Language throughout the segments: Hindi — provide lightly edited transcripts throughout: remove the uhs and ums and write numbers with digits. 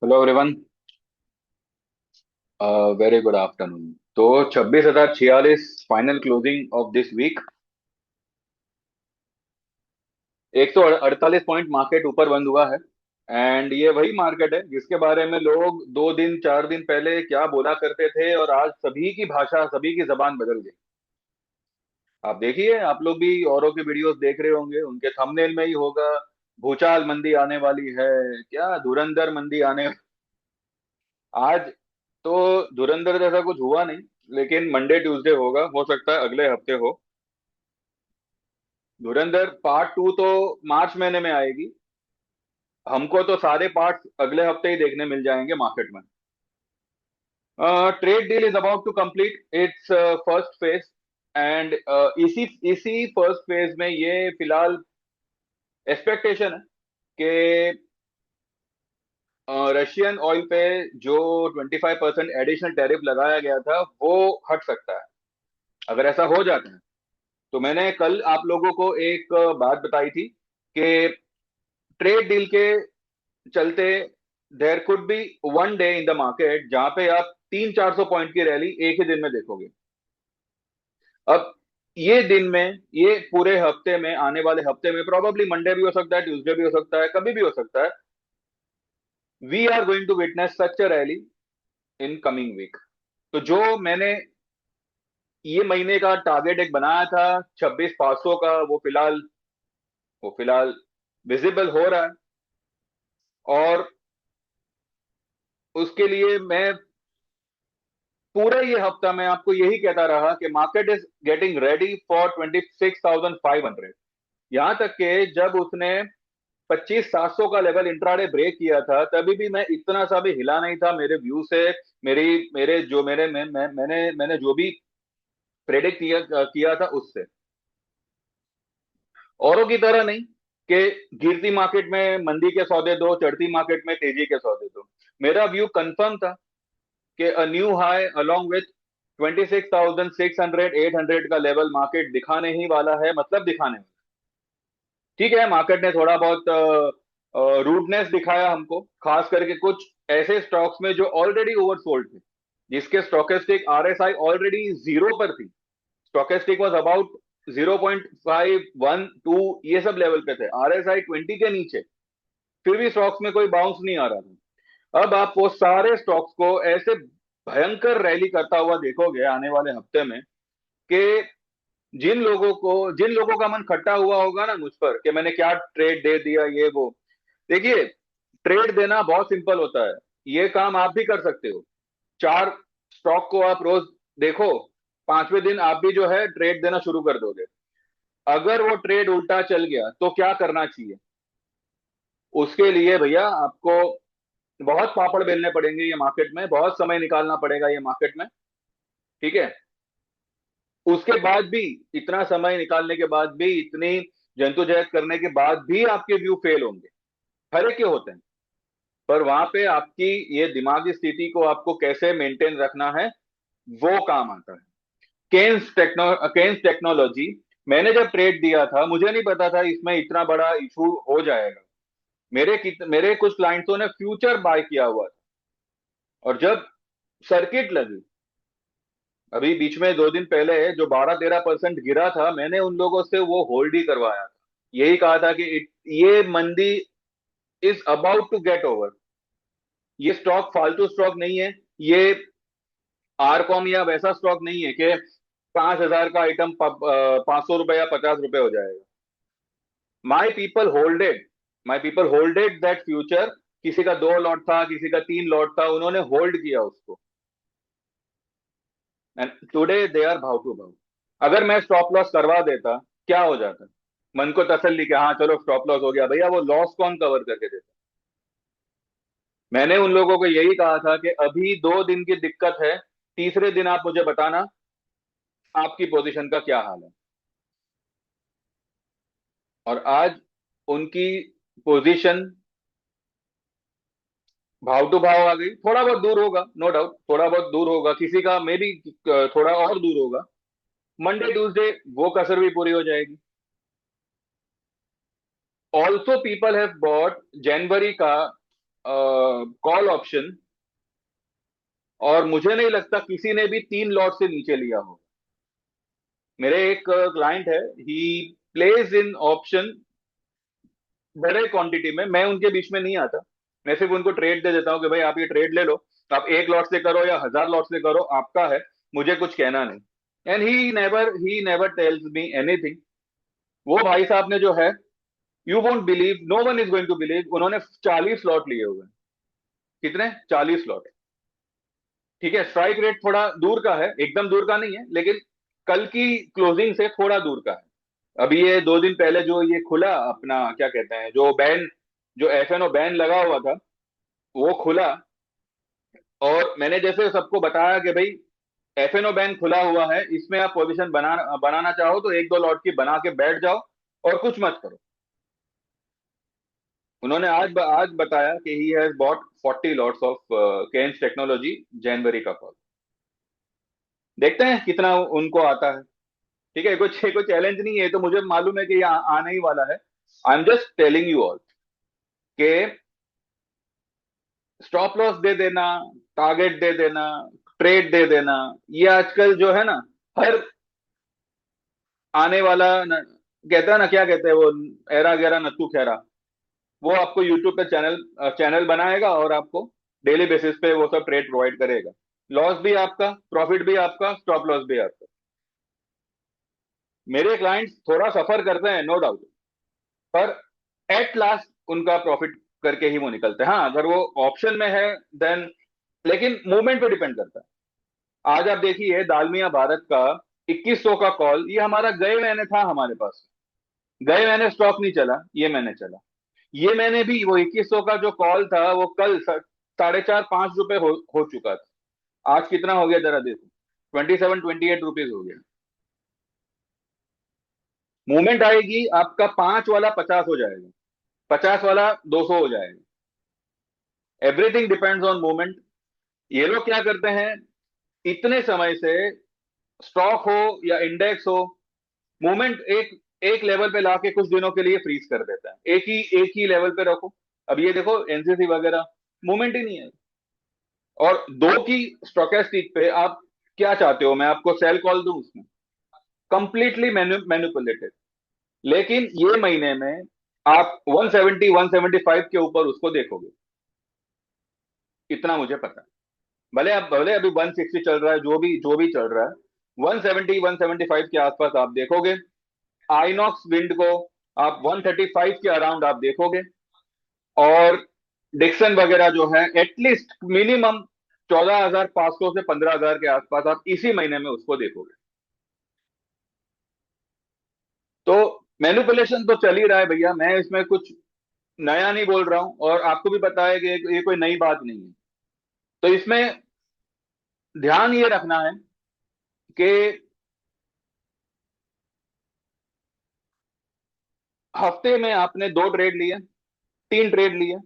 Hello everyone. Very good afternoon. तो 26,046 final closing of this week. 148 point market ऊपर बंद हुआ है। एंड ये वही मार्केट है जिसके बारे में लोग 2 दिन 4 दिन पहले क्या बोला करते थे, और आज सभी की भाषा, सभी की जबान बदल गई। आप देखिए, आप लोग भी औरों के वीडियोस देख रहे होंगे, उनके थंबनेल में ही होगा भूचाल मंदी आने वाली है, क्या धुरंधर मंदी आने। आज तो धुरंधर जैसा कुछ हुआ नहीं, लेकिन मंडे ट्यूसडे होगा, हो सकता है अगले हफ्ते हो। धुरंधर पार्ट 2 तो मार्च महीने में आएगी। हमको तो सारे पार्ट अगले हफ्ते ही देखने मिल जाएंगे मार्केट में। Trade deal is about to complete its first phase. And इसी इसी फर्स्ट फेज में ये फिलहाल एक्सपेक्टेशन है कि रशियन ऑयल पे जो 25% एडिशनल टैरिफ लगाया गया था वो हट सकता है। अगर ऐसा हो जाता है तो मैंने कल आप लोगों को एक बात बताई थी कि ट्रेड डील के चलते there could be one day in the market जहां पे आप 300-400 पॉइंट की रैली एक ही दिन में देखोगे। अब ये दिन में, ये पूरे हफ्ते में, आने वाले हफ्ते में, प्रोबेबली मंडे भी हो सकता है, ट्यूसडे भी हो सकता है, कभी भी हो सकता है, we are going to witness such a rally in coming week. तो जो मैंने ये महीने का टारगेट एक बनाया था 26,500 का, वो फिलहाल विजिबल हो रहा है। और उसके लिए मैं पूरा ये हफ्ता मैं आपको यही कहता रहा कि market is getting ready for 26,500। यहां तक कि जब उसने 25,700 का लेवल इंट्राडे ब्रेक किया था, तभी भी मैं इतना सा भी हिला नहीं था मेरे व्यू से। मेरी मेरे जो मेरे मैंने जो भी प्रेडिक्ट किया था उससे। औरों की तरह नहीं कि गिरती मार्केट में मंदी के सौदे दो, चढ़ती मार्केट में तेजी के सौदे दो। मेरा व्यू कंफर्म था कि a new high along with 26,600 800 का लेवल मार्केट दिखाने ही वाला है, मतलब दिखाने वाला। ठीक है, मार्केट ने थोड़ा बहुत रूडनेस दिखाया हमको, खास करके कुछ ऐसे स्टॉक्स में जो ऑलरेडी ओवरसोल्ड थे, जिसके स्टोकेस्टिक आरएसआई ऑलरेडी जीरो पर थी। स्टोकेस्टिक वाज अबाउट 0.512, ये सब लेवल पे थे, आरएसआई 20 के नीचे। फिर भी स्टॉक्स में कोई बाउंस नहीं आ रहा था। अब आप वो सारे स्टॉक्स को ऐसे भयंकर रैली करता हुआ देखोगे आने वाले हफ्ते में कि जिन लोगों का मन खट्टा हुआ होगा ना मुझ पर कि मैंने क्या ट्रेड दे दिया ये वो। देखिए, ट्रेड देना बहुत सिंपल होता है। ये काम आप भी कर सकते हो। 4 स्टॉक को आप रोज देखो, 5वें दिन आप भी जो है ट्रेड देना शुरू कर दोगे। अगर वो ट्रेड उल्टा चल गया तो क्या करना चाहिए? उसके लिए भैया आपको बहुत पापड़ बेलने पड़ेंगे, ये मार्केट में बहुत समय निकालना पड़ेगा ये मार्केट में। ठीक है, उसके बाद भी, इतना समय निकालने के बाद भी, इतनी जंतुजहद करने के बाद भी आपके व्यू फेल होंगे। हर एक के होते हैं। पर वहां पे आपकी ये दिमागी स्थिति को आपको कैसे मेंटेन रखना है, वो काम आता है। केन्स टेक्नोलॉजी, मैंने जब ट्रेड दिया था मुझे नहीं पता था इसमें इतना बड़ा इशू हो जाएगा। मेरे कुछ क्लाइंट्सों ने फ्यूचर बाय किया हुआ था, और जब सर्किट लगी, अभी बीच में 2 दिन पहले जो 12-13% गिरा था, मैंने उन लोगों से वो होल्ड ही करवाया था। यही कहा था कि ये मंदी is about to get over. ये स्टॉक फालतू स्टॉक नहीं है। ये आरकॉम या वैसा स्टॉक नहीं है कि 5,000 का आइटम 500 रुपए या 50 रुपए हो जाएगा। My people holded my people holded that future. किसी का 2 लॉट था, किसी का 3 लॉट था, उन्होंने होल्ड किया उसको। एंड टुडे दे आर भाव टू भाव। अगर मैं स्टॉप लॉस करवा देता, क्या हो जाता? मन को तसल्ली कि हाँ चलो स्टॉप लॉस हो गया, भैया वो लॉस कौन कवर करके देता? मैंने उन लोगों को यही कहा था कि अभी 2 दिन की दिक्कत है, तीसरे दिन आप मुझे बताना आपकी पोजीशन का क्या हाल है। और आज उनकी पोजीशन भाव टू भाव आ गई। थोड़ा बहुत दूर होगा, नो डाउट, थोड़ा बहुत दूर होगा, किसी का मे बी थोड़ा और दूर होगा। मंडे ट्यूसडे वो कसर भी पूरी हो जाएगी। ऑल्सो पीपल हैव बॉट जनवरी का कॉल ऑप्शन, और मुझे नहीं लगता किसी ने भी 3 लॉट से नीचे लिया हो। मेरे एक क्लाइंट है, ही प्लेज इन ऑप्शन बड़े क्वांटिटी में, मैं उनके बीच में नहीं आता। मैं सिर्फ उनको ट्रेड दे देता हूँ कि भाई आप ये ट्रेड ले लो, आप 1 लॉट से करो या 1000 लॉट से करो, आपका है, मुझे कुछ कहना नहीं। And he never tells me anything. वो भाई साहब ने जो है, you won't believe, no one is going to believe, उन्होंने 40 लॉट लिए हुए हैं। कितने? 40 लॉट। ठीक है, स्ट्राइक रेट थोड़ा दूर का है, एकदम दूर का नहीं है, लेकिन कल की क्लोजिंग से थोड़ा दूर का है। अभी ये 2 दिन पहले जो ये खुला अपना, क्या कहते हैं, जो बैन, जो एफएनओ बैन लगा हुआ था, वो खुला। और मैंने जैसे सबको बताया कि भाई एफएनओ बैन खुला हुआ है, इसमें आप पोजीशन बनाना चाहो तो 1-2 लॉट की बना के बैठ जाओ और कुछ मत करो। उन्होंने आज बताया कि he has bought 40 lots of Kaynes technology, जनवरी का कॉल। देखते हैं कितना उनको आता है। ठीक है, कोई चैलेंज नहीं है, तो मुझे मालूम है कि ये आने ही वाला है। I am just telling you all के स्टॉप लॉस दे देना, टारगेट दे देना, ट्रेड दे देना, ये आजकल जो है ना, हर आने वाला कहता है ना, क्या कहते हैं वो, एरा गैरा नत्थु खेरा, वो आपको यूट्यूब पे चैनल चैनल बनाएगा और आपको डेली बेसिस पे वो सब ट्रेड प्रोवाइड करेगा। लॉस भी आपका, प्रॉफिट भी आपका, स्टॉप लॉस भी आपका। मेरे क्लाइंट्स थोड़ा सफर करते हैं, नो डाउट, पर एट लास्ट उनका प्रॉफिट करके ही वो निकलते हैं। हाँ, अगर वो ऑप्शन में है देन, लेकिन मूवमेंट पे डिपेंड करता है। आज आप देखिए दालमिया भारत का 2100 का कॉल, ये हमारा गए महीने था हमारे पास। गए महीने स्टॉक नहीं चला, ये महीने चला। ये मैंने भी वो 2100 का जो कॉल था, वो कल 4.5-5 रुपए हो चुका था। आज कितना हो गया जरा देखो, 27-28 रुपीज हो गया। मूवमेंट आएगी, आपका 5 वाला 50 हो जाएगा, 50 वाला 200 हो जाएगा। Everything depends on movement. ये लोग क्या करते हैं, इतने समय से स्टॉक हो या इंडेक्स हो, मूवमेंट एक एक लेवल पे लाके कुछ दिनों के लिए फ्रीज कर देता है, एक ही लेवल पे रखो। अब ये देखो एनसीसी वगैरह, मूवमेंट ही नहीं है। और दो की स्टोकेस्टिक पे आप क्या चाहते हो, मैं आपको सेल कॉल दूं उसमें? Completely manipulated. लेकिन ये महीने में आप 170 175 के ऊपर उसको देखोगे, इतना मुझे पता है। भले अभी 160 चल रहा है, जो भी चल रहा है, 170 175 के आसपास आप देखोगे। आइनॉक्स विंड को आप 135 के अराउंड आप देखोगे। और डिक्सन वगैरह जो है, एटलीस्ट मिनिमम 14,500 से 15,000 के आसपास आप इसी महीने में उसको देखोगे। तो मैनिपुलेशन तो चल ही रहा है भैया, मैं इसमें कुछ नया नहीं बोल रहा हूं, और आपको भी पता है कि ये कोई नई बात नहीं है। तो इसमें ध्यान ये रखना है कि हफ्ते में आपने 2 ट्रेड लिए, 3 ट्रेड लिए,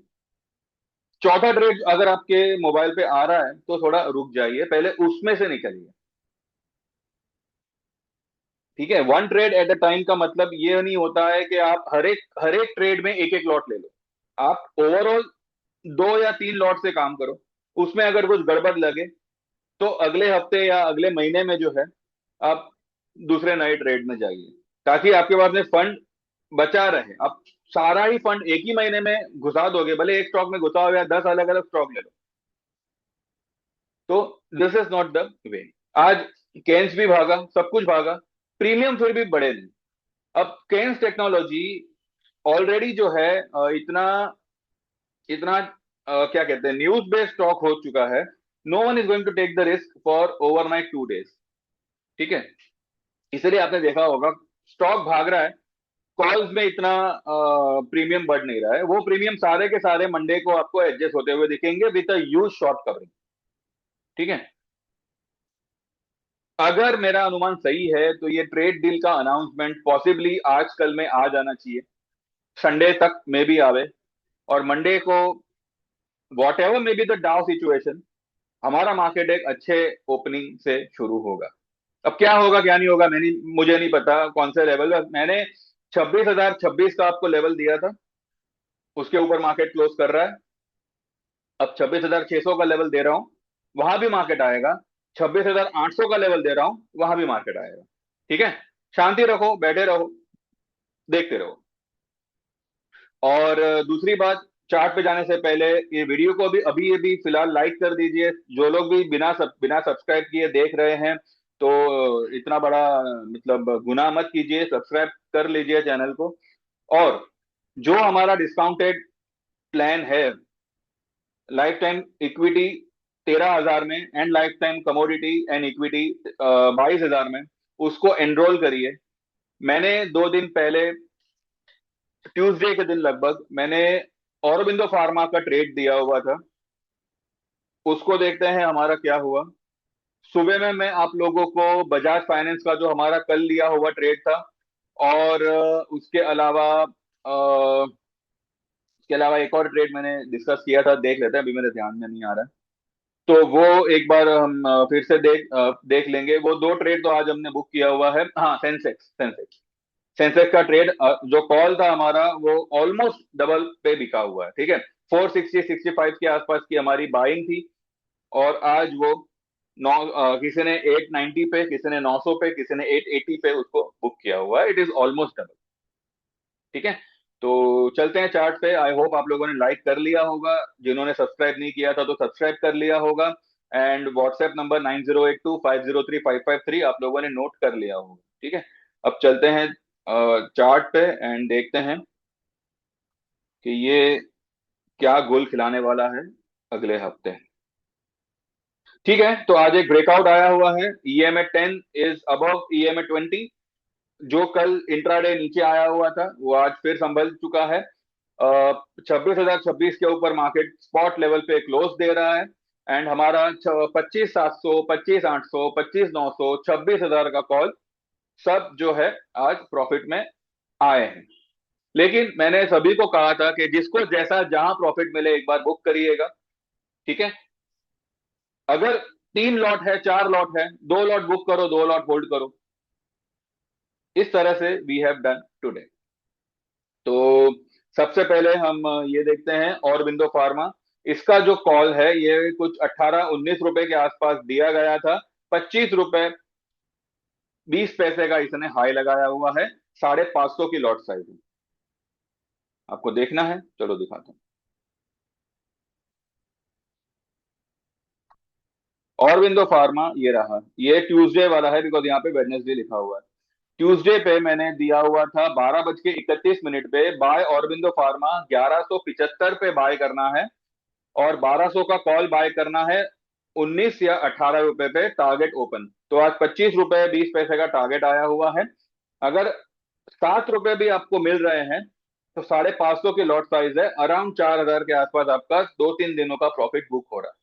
चौथा ट्रेड अगर आपके मोबाइल पे आ रहा है तो थोड़ा रुक जाइए, पहले उसमें से निकलिए। ठीक है, 1 ट्रेड एट अ टाइम का मतलब ये नहीं होता है कि आप हर एक ट्रेड में एक एक लॉट ले लो। आप ओवरऑल 2 या 3 लॉट से काम करो। उसमें अगर कुछ गड़बड़ लगे तो अगले हफ्ते या अगले महीने में जो है, आप दूसरे नए ट्रेड में जाइए, ताकि आपके पास में फंड बचा रहे। आप सारा ही फंड एक ही महीने में घुसा दोगे, भले एक स्टॉक में घुसा हो या 10 अलग अलग स्टॉक ले लो, तो this is not the way. आज केन्स भी भागा, सब कुछ भागा, प्रीमियम फिर भी बढ़े नहीं। अब केन्स टेक्नोलॉजी ऑलरेडी जो है इतना इतना क्या कहते हैं, न्यूज बेस्ड स्टॉक हो चुका है। No one is going to take the risk for overnight 2 days. ठीक है, इसलिए आपने देखा होगा स्टॉक भाग रहा है, कॉल्स में इतना प्रीमियम बढ़ नहीं रहा है। वो प्रीमियम सारे के सारे मंडे को आपको एडजस्ट होते हुए दिखेंगे with a huge short covering. ठीक है, अगर मेरा अनुमान सही है तो ये ट्रेड डील का अनाउंसमेंट पॉसिबली आज कल में आ जाना चाहिए, संडे तक में भी आवे, और मंडे को what ever may be the डाउ सिचुएशन, हमारा मार्केट एक अच्छे ओपनिंग से शुरू होगा। अब क्या होगा क्या नहीं होगा, मुझे नहीं पता कौन से लेवल में। मैंने 26,026 का आपको लेवल दिया था, उसके ऊपर मार्केट क्लोज कर रहा है। अब 26,600 का लेवल दे रहा हूं, वहां भी मार्केट आएगा। 26,800 का लेवल दे रहा हूं, वहां भी मार्केट आएगा। ठीक है, शांति रखो, बैठे रहो, देखते रहो। और दूसरी बात, चार्ट पे जाने से पहले ये वीडियो को अभी ये भी फिलहाल लाइक कर दीजिए। जो लोग भी बिना सब्सक्राइब किए देख रहे हैं, तो इतना बड़ा मतलब गुनाह मत कीजिए, सब्सक्राइब कर लीजिए चैनल को। और जो हमारा डिस्काउंटेड प्लान है, लाइफ टाइम इक्विटी 13,000 में and life time commodity and equity 22,000 में, उसको एनरोल करिए। मैंने 2 दिन पहले, ट्यूसडे के दिन लगभग, मैंने औरबिंदो फार्मा का ट्रेड दिया हुआ था। उसको देखते हैं हमारा क्या हुआ। सुबह में मैं आप लोगों को बजाज फाइनेंस का जो हमारा कल लिया हुआ ट्रेड था, और उसके अलावा एक और ट्रेड मैंने डिस्कस किया था, देख लेते हैं, अभी मेरे ध्यान में नहीं आ रहा है। तो वो एक बार हम फिर से देख लेंगे। वो 2 ट्रेड तो आज हमने बुक किया हुआ है। हाँ, सेंसेक्स का ट्रेड, जो कॉल था हमारा, वो ऑलमोस्ट डबल पे बिका हुआ है। ठीक है, 460-65 के आसपास की हमारी बाइंग थी, और आज वो किसी ने 890 पे, किसी ने 900 पे, किसी ने 880 पे उसको बुक किया हुआ है। It is almost double. ठीक है, तो चलते हैं चार्ट पे। आई होप आप लोगों ने लाइक कर लिया होगा, जिन्होंने सब्सक्राइब नहीं किया था तो सब्सक्राइब कर लिया होगा। एंड व्हाट्सएप नंबर 9082503553 आप लोगों ने नोट कर लिया होगा। ठीक है, अब चलते हैं चार्ट पे एंड देखते हैं कि ये क्या गोल खिलाने वाला है अगले हफ्ते। ठीक है, तो आज एक ब्रेकआउट आया हुआ है। EMA 10 is above EMA 20। जो कल इंट्राडे नीचे आया हुआ था, वो आज फिर संभल चुका है। 26,026 के ऊपर मार्केट स्पॉट लेवल पे क्लोज दे रहा है। एंड हमारा 25,700, 25,800, 25,900, 26,000 का कॉल, सब जो है आज प्रॉफिट में आए हैं। लेकिन मैंने सभी को कहा था कि जिसको जैसा जहां प्रॉफिट मिले एक बार बुक करिएगा। ठीक है, अगर 3 लॉट है, 4 लॉट है, 2 लॉट बुक करो, 2 लॉट होल्ड करो। इस तरह से वी हैव डन टुडे। तो सबसे पहले हम ये देखते हैं औरबिंदो फार्मा। इसका जो कॉल है, ये कुछ 18-19 रुपए के आसपास दिया गया था। 25 रुपए 20 पैसे का इसने हाई लगाया हुआ है। 550 की लॉट साइज है। आपको देखना है, चलो दिखाता हूं। औरबिंदो फार्मा ये रहा, ये ट्यूसडे वाला है, बिकॉज यहाँ पे वेडनेसडे लिखा हुआ है। ट्यूसडे पे मैंने दिया हुआ था 12:31 पे, बाय औरबिंदो फार्मा 1175 पे बाय करना है, और 1200 का कॉल बाय करना है 19 या 18 रुपए पे, टारगेट ओपन। तो आज 25 रुपए 20 पैसे का टारगेट आया हुआ है। अगर 7 रुपए भी आपको मिल रहे हैं, तो 550 की लॉट साइज है, अराउंड 4,000 के आसपास आपका 2-3 दिनों का प्रॉफिट बुक हो रहा है।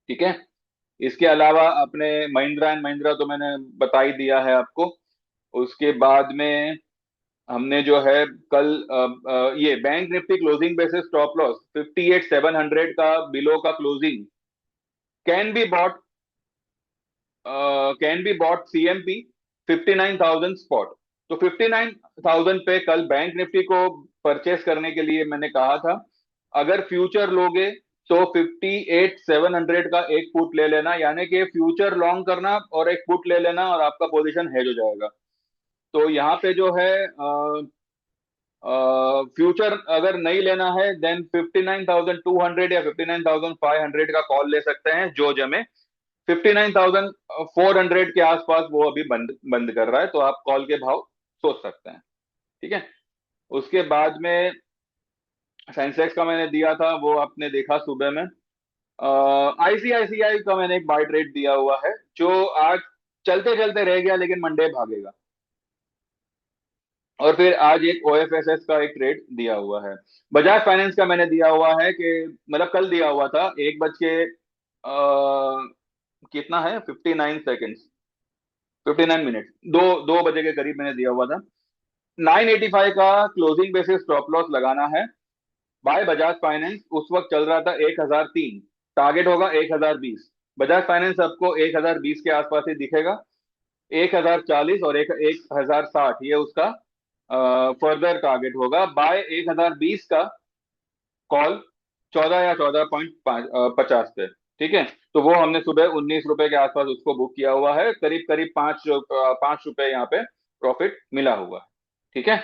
ठीक है, इसके अलावा अपने महिंद्रा एंड महिंद्रा तो मैंने बता ही दिया है आपको। उसके बाद में हमने जो है कल ये bank Nifty closing basis stop loss 58,700 का बिलो का closing can be bought, CMP 59,000 spot. तो 59,000 पे कल बैंक निफ्टी को परचेस करने के लिए मैंने कहा था। अगर फ्यूचर लोगे तो 58,700 का एक पुट ले लेना, यानी कि फ्यूचर लॉन्ग करना और एक पुट ले लेना, और आपका पोजीशन हेज हो जाएगा। तो यहाँ पे जो है फ्यूचर अगर नहीं लेना है, देन 59,200 या 59,500 का कॉल ले सकते हैं, जो जमे 59,400 के आसपास वो अभी बंद बंद कर रहा है, तो आप कॉल के भाव सोच सकते हैं। ठीक है, उसके बाद में सेंसेक्स का मैंने दिया था, वो आपने देखा सुबह में। ICICI का मैंने एक बाय ट्रेड दिया हुआ है, जो आज चलते चलते रह गया, लेकिन मंडे भागेगा। और फिर आज एक OFSS का एक ट्रेड दिया हुआ है। बजाज फाइनेंस का मैंने दिया हुआ है कि मतलब कल दिया हुआ था 1 बज के कितना है, 59 सेकेंड्स, 59 मिनट, 2 बजे के करीब मैंने दिया हुआ था। 985 का क्लोजिंग बेसिस स्टॉप लॉस लगाना है बाय बजाज फाइनेंस। उस वक्त चल रहा था 1,003, टारगेट होगा 1,020। बजाज फाइनेंस आपको 1,020 के आसपास ही दिखेगा। 1,040 और 1,060 ये उसका फर्दर टारगेट होगा। बाय 1,020 का कॉल 14 या 14.50 पे। ठीक है, तो वो हमने सुबह 19 रुपए के आसपास उसको बुक किया हुआ है, करीब करीब 5 रुपए यहाँ पे प्रॉफिट मिला हुआ है। ठीक है।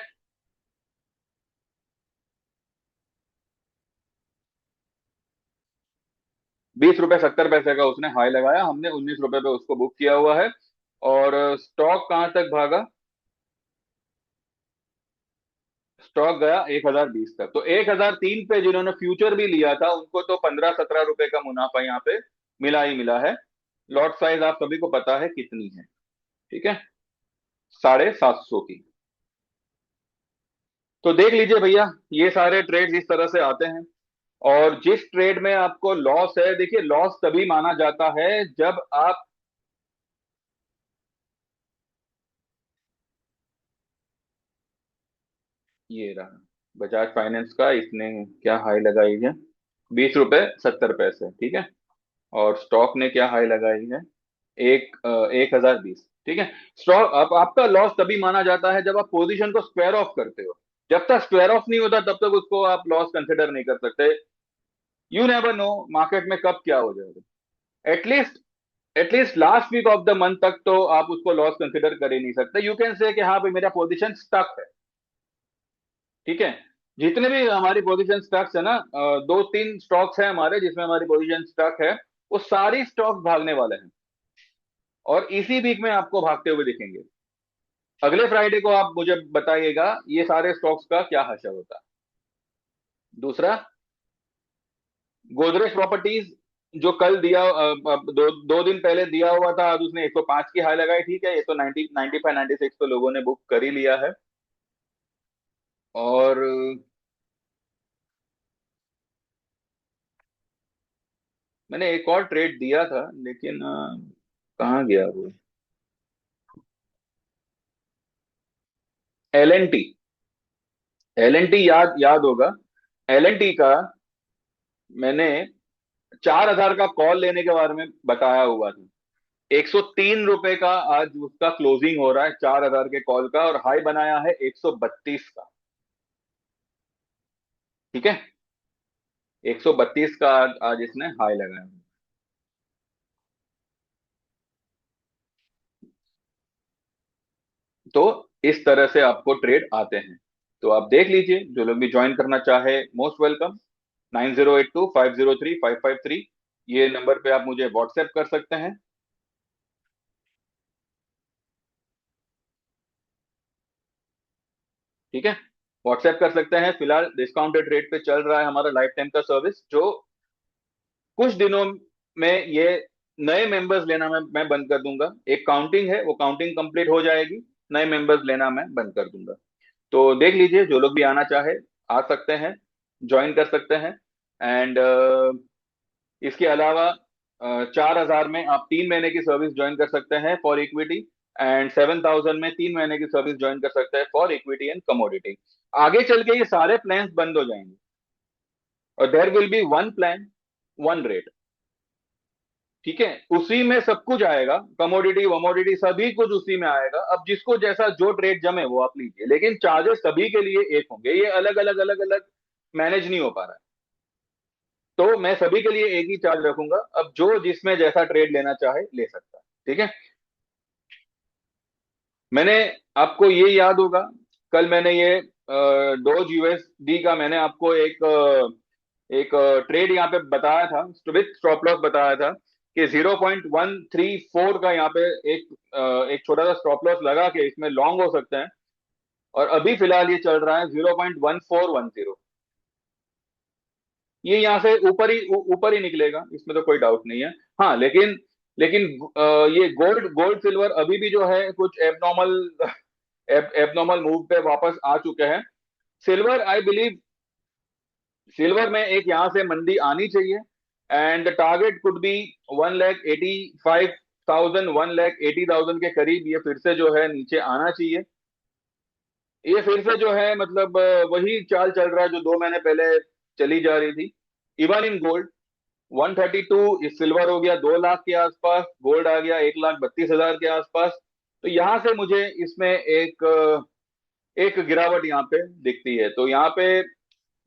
20 रुपए 70 पैसे का उसने हाई लगाया, हमने 19 रुपए पे उसको बुक किया हुआ है। और स्टॉक कहाँ तक भागा? स्टॉक गया 1020 तक। तो 1003 पे जिन्होंने फ्यूचर भी लिया था उनको तो 15-17 रुपए का मुनाफा यहाँ पे मिला ही मिला है। लॉट साइज आप सभी को पता है कितनी है? ठीक है, 750 की। तो देख लीजिए भैया, ये सारे ट्रेड्स इस तरह से आते हैं। और जिस ट्रेड में आपको लॉस है, देखिए लॉस तभी माना जाता है जब आप, ये रहा बजाज फाइनेंस का, इसने क्या हाई लगाई है? 20 रुपए 70 पैसे। ठीक है। और स्टॉक ने क्या हाई लगाई है? 1020। ठीक है। स्टॉक, अब आपका लॉस तभी माना जाता है जब आप पोजीशन को स्क्वायर ऑफ करते हो। जब तक स्क्वायर ऑफ नहीं होता तब तक उसको आप लॉस कंसिडर नहीं कर सकते। यू नेवर नो मार्केट में कब क्या हो जाएगा। At least at least last week of the month तक तो आप उसको लॉस कंसिडर कर ही नहीं सकते। यू कैन से कि हाँ भाई मेरा पोजीशन स्टक है। ठीक है। जितने भी हमारी पोजीशन स्टॉक्स है ना, 2-3 स्टॉक्स हैं हमारे जिसमें हमारी पोजीशन स्टक है, वो सारी स्टॉक्स भागने वाले हैं। और इसी वीक में आपको भागते हुए दिखेंगे। अगले फ्राइडे को आप मुझे बताइएगा ये सारे स्टॉक्स का क्या हशर होता है। दूसरा, गोदरेज प्रॉपर्टीज, जो कल दिया, दो दिन पहले दिया हुआ था, आज उसने 105 की हाई लगाई। ठीक है, ये तो 95 96 तो लोगों ने बुक कर ही लिया है। और मैंने एक और ट्रेड दिया था लेकिन कहाँ गया वो? LNT। LNT याद याद होगा। LNT का मैंने 4,000 का कॉल लेने के बारे में बताया हुआ था। 103 रुपए का आज उसका क्लोजिंग हो रहा है, 4,000 के कॉल का, और हाई बनाया है 132 का। ठीक है, 132 का आज इसने हाई लगाया। तो इस तरह से आपको ट्रेड आते हैं। तो आप देख लीजिए, जो लोग भी ज्वाइन करना चाहे मोस्ट वेलकम। 9082503553, ये नंबर पे आप मुझे व्हाट्सएप कर सकते हैं। ठीक है, व्हाट्सएप कर सकते हैं। फिलहाल डिस्काउंटेड रेट पे चल रहा है हमारा लाइफ टाइम का सर्विस, जो कुछ दिनों में ये नए मेंबर्स लेना मैं बंद कर दूंगा। एक काउंटिंग है, वो काउंटिंग कंप्लीट हो जाएगी, नए मेंबर्स लेना मैं बंद कर दूंगा। तो देख लीजिए, जो लोग भी आना चाहे आ सकते हैं, ज्वाइन कर सकते हैं। एंड इसके अलावा 4,000 में आप 3 महीने की सर्विस ज्वाइन कर सकते हैं फॉर इक्विटी। एंड 7,000 में 3 महीने की सर्विस ज्वाइन कर सकते हैं फॉर इक्विटी एंड कमोडिटी। आगे चल के ये सारे प्लान्स बंद हो जाएंगे और there will be one plan, one rate. ठीक है, उसी में सब कुछ आएगा, कमोडिटी वमोडिटी सभी कुछ उसी में आएगा। अब जिसको जैसा जो ट्रेड जमे वो आप लीजिए, लेकिन चार्जेस सभी के लिए एक होंगे। ये अलग अलग अलग अलग मैनेज नहीं हो पा रहा है। तो मैं सभी के लिए एक ही चार्ज रखूंगा। अब जो जिसमें जैसा ट्रेड लेना चाहे ले सकता है। ठीक है। मैंने, आपको ये याद होगा, कल मैंने ये डोज यूएसडी का मैंने आपको एक ट्रेड यहाँ पे बताया था, विथ स्टॉप लॉस बताया था कि 0.134 का यहाँ पे एक एक छोटा सा स्टॉप लॉस लगा के इसमें लॉन्ग हो सकते हैं। और अभी फिलहाल ये चल रहा है 0.1410। ये यहाँ से ऊपर ही निकलेगा, इसमें तो कोई डाउट नहीं है। हाँ, लेकिन लेकिन ये गोल्ड गोल्ड सिल्वर अभी भी जो है कुछ एबनॉर्मल मूव पे वापस आ चुके हैं। सिल्वर, आई बिलीव सिल्वर में एक यहां से मंदी आनी चाहिए। एंड टारगेट कुड बी 1,85,000 1,80,000 के करीब ये फिर से जो है नीचे आना चाहिए। ये फिर से जो है मतलब वही चाल चल रहा है जो 2 महीने पहले चली जा रही थी। इवन इन गोल्ड 132 इस सिल्वर हो गया 2 लाख के आसपास, गोल्ड आ गया 1,32,000 के आसपास। तो यहां से मुझे इसमें एक एक गिरावट यहाँ पे दिखती है। तो यहाँ पे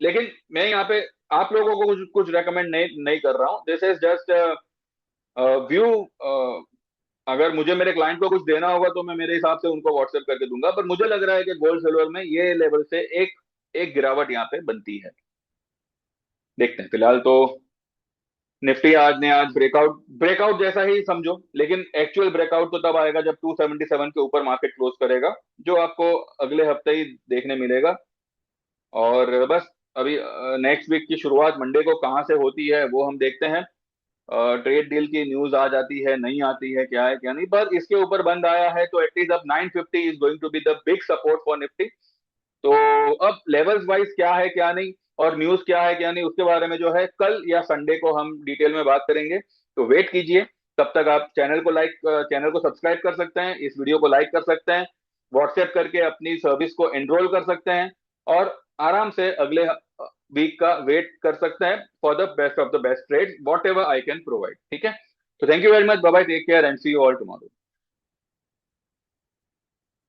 लेकिन मैं यहाँ पे आप लोगों को कुछ कुछ रेकमेंड नहीं नहीं कर रहा हूँ। This is just view. अगर मुझे मेरे क्लाइंट को कुछ देना होगा तो मैं मेरे हिसाब से उनको व्हाट्सएप करके दूंगा, पर मुझे लग रहा है कि गोल्ड सिल्वर में ये लेवल से एक एक गिरावट यहाँ पे बनती है। देखते हैं, फिलहाल तो निफ्टी आज ब्रेकआउट ब्रेकआउट जैसा ही समझो, लेकिन एक्चुअल ब्रेकआउट तो तब आएगा जब 277 के ऊपर मार्केट क्लोज करेगा, जो आपको अगले हफ्ते ही देखने मिलेगा। और बस अभी नेक्स्ट वीक की शुरुआत मंडे को कहाँ से होती है वो हम देखते हैं। ट्रेड डील की न्यूज आ जाती है, नहीं आती है, क्या है क्या नहीं, पर इसके ऊपर बंद आया है तो एटलीस्ट अब 950 is going to be the big support for Nifty. तो अब लेवल्स वाइज क्या है क्या नहीं और न्यूज क्या है क्या नहीं, उसके बारे में जो है कल या संडे को हम डिटेल में बात करेंगे। तो वेट कीजिए। तब तक आप चैनल को सब्सक्राइब कर सकते हैं, इस वीडियो को लाइक कर सकते हैं, व्हाट्सएप करके अपनी सर्विस को एनरोल कर सकते हैं, और आराम से अगले वीक का वेट कर सकते हैं for the best of the best trade whatever I can provide. ठीक है, तो thank you very much, bye bye, take care and see you all tomorrow.